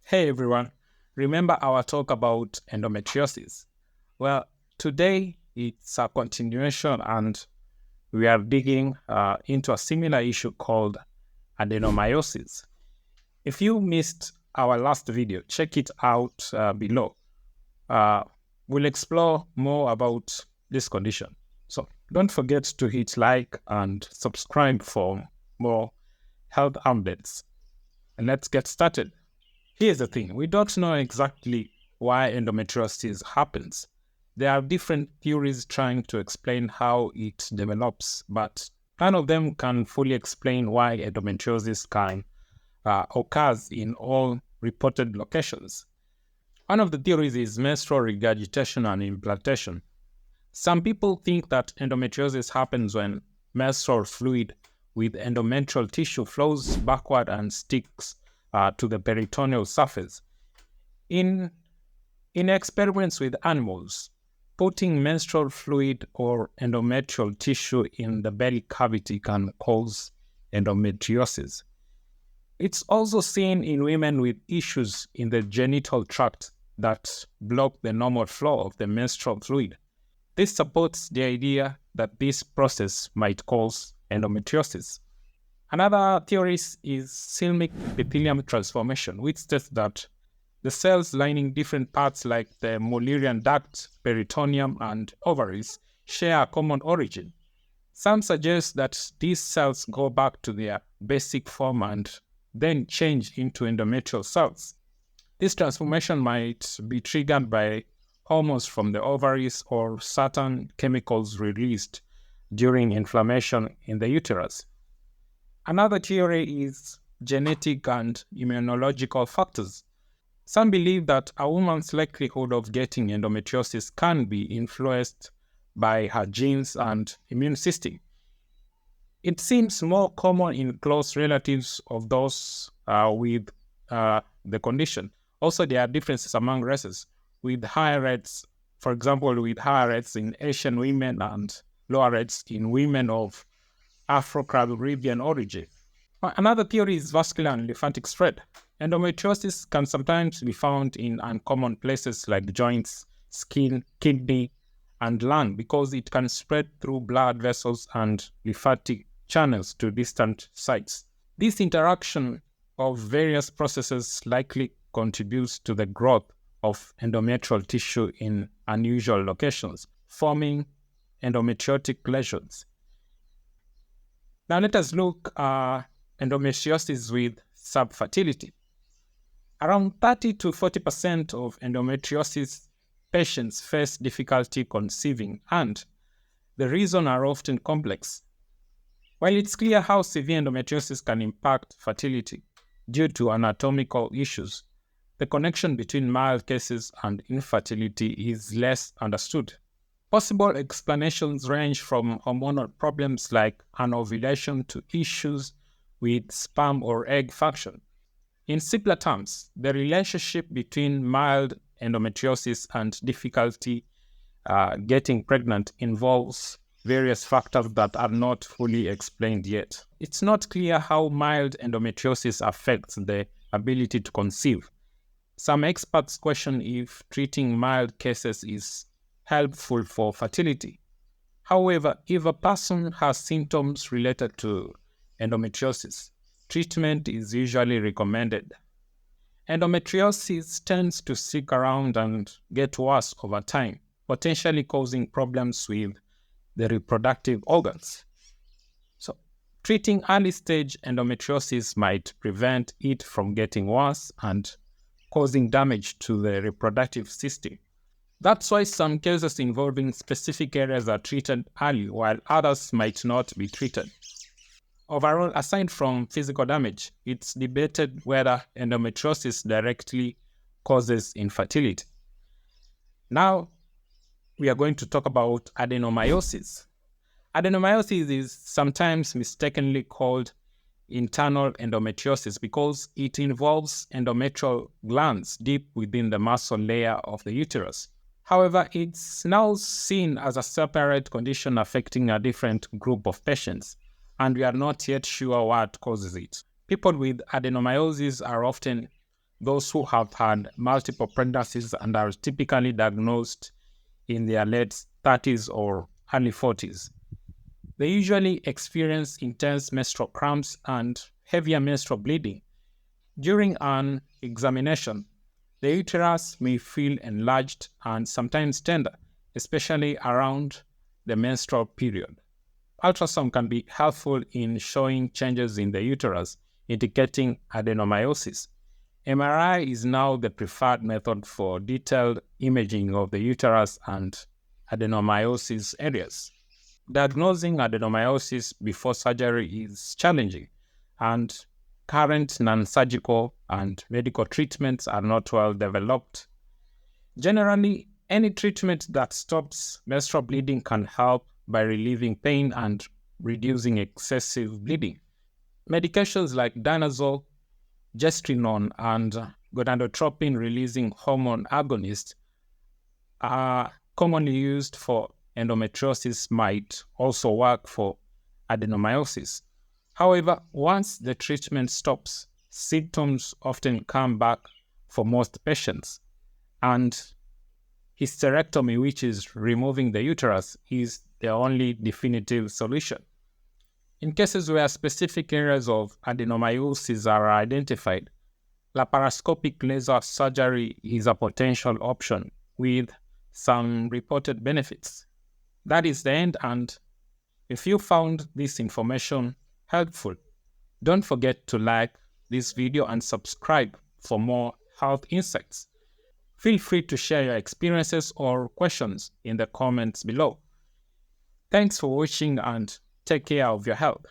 Hey everyone, remember our talk about endometriosis? Well, today it's a continuation and we are digging into a similar issue called adenomyosis. If you missed our last video, check it out below. Uh, we'll explore more about this condition. So don't forget to hit like and subscribe for more health updates. And let's get started. Here's the thing, we don't know exactly why endometriosis happens. There are different theories trying to explain how it develops, but none of them can fully explain why endometriosis can occurs in all reported locations. One of the theories is menstrual regurgitation and implantation. Some people think that endometriosis happens when menstrual fluid with endometrial tissue flows backward and sticks to the peritoneal surface. In experiments with animals, putting menstrual fluid or endometrial tissue in the belly cavity can cause endometriosis. It's also seen in women with issues in the genital tract that block the normal flow of the menstrual fluid. This supports the idea that this process might cause endometriosis. Another theory is celiac epithelium transformation, which states that the cells lining different parts like the Mullerian duct, peritoneum, and ovaries share a common origin. Some suggest that these cells go back to their basic form and then change into endometrial cells. This transformation might be triggered by hormones from the ovaries or certain chemicals released during inflammation in the uterus. Another theory is genetic and immunological factors. Some believe that a woman's likelihood of getting endometriosis can be influenced by her genes and immune system. It seems more common in close relatives of those with the condition. Also, there are differences among races, with higher rates, for example, with higher rates in Asian women and lower rates in women of Afro-Caribbean origin. Another theory is vascular and lymphatic spread. Endometriosis can sometimes be found in uncommon places like joints, skin, kidney, and lung because it can spread through blood vessels and lymphatic channels to distant sites. This interaction of various processes likely contributes to the growth of endometrial tissue in unusual locations, forming endometriotic lesions. Now let us look at endometriosis with subfertility. Around 30 to 40% of endometriosis patients face difficulty conceiving, and the reasons are often complex. While it's clear how severe endometriosis can impact fertility due to anatomical issues, the connection between mild cases and infertility is less understood. Possible explanations range from hormonal problems like anovulation to issues with sperm or egg function. In simpler terms, the relationship between mild endometriosis and difficulty getting pregnant involves various factors that are not fully explained yet. It's not clear how mild endometriosis affects the ability to conceive. Some experts question if treating mild cases is helpful for fertility. However, if a person has symptoms related to endometriosis, treatment is usually recommended. Endometriosis tends to stick around and get worse over time, potentially causing problems with the reproductive organs. So, treating early stage endometriosis might prevent it from getting worse and causing damage to the reproductive system. That's why some cases involving specific areas are treated early, while others might not be treated. Overall, aside from physical damage, it's debated whether endometriosis directly causes infertility. Now, we are going to talk about adenomyosis. Adenomyosis is sometimes mistakenly called internal endometriosis because it involves endometrial glands deep within the muscle layer of the uterus. However, it's now seen as a separate condition affecting a different group of patients, and we are not yet sure what causes it. People with adenomyosis are often those who have had multiple pregnancies and are typically diagnosed in their late 30s or early 40s. They usually experience intense menstrual cramps and heavier menstrual bleeding. During an examination, the uterus may feel enlarged and sometimes tender, especially around the menstrual period. Ultrasound can be helpful in showing changes in the uterus, indicating adenomyosis. MRI is now the preferred method for detailed imaging of the uterus and adenomyosis areas. Diagnosing adenomyosis before surgery is challenging, and current non-surgical and medical treatments are not well developed. Generally, any treatment that stops menstrual bleeding can help by relieving pain and reducing excessive bleeding. Medications like danazol, gestrinone, and gonadotropin-releasing hormone agonists are commonly used for endometriosis might also work for adenomyosis. However, once the treatment stops, symptoms often come back for most patients, and hysterectomy, which is removing the uterus, is the only definitive solution. In cases where specific areas of adenomyosis are identified, laparoscopic laser surgery is a potential option with some reported benefits. That is the end, and if you found this information helpful, don't forget to like this video and subscribe for more health insights. Feel free to share your experiences or questions in the comments below. Thanks for watching and take care of your health.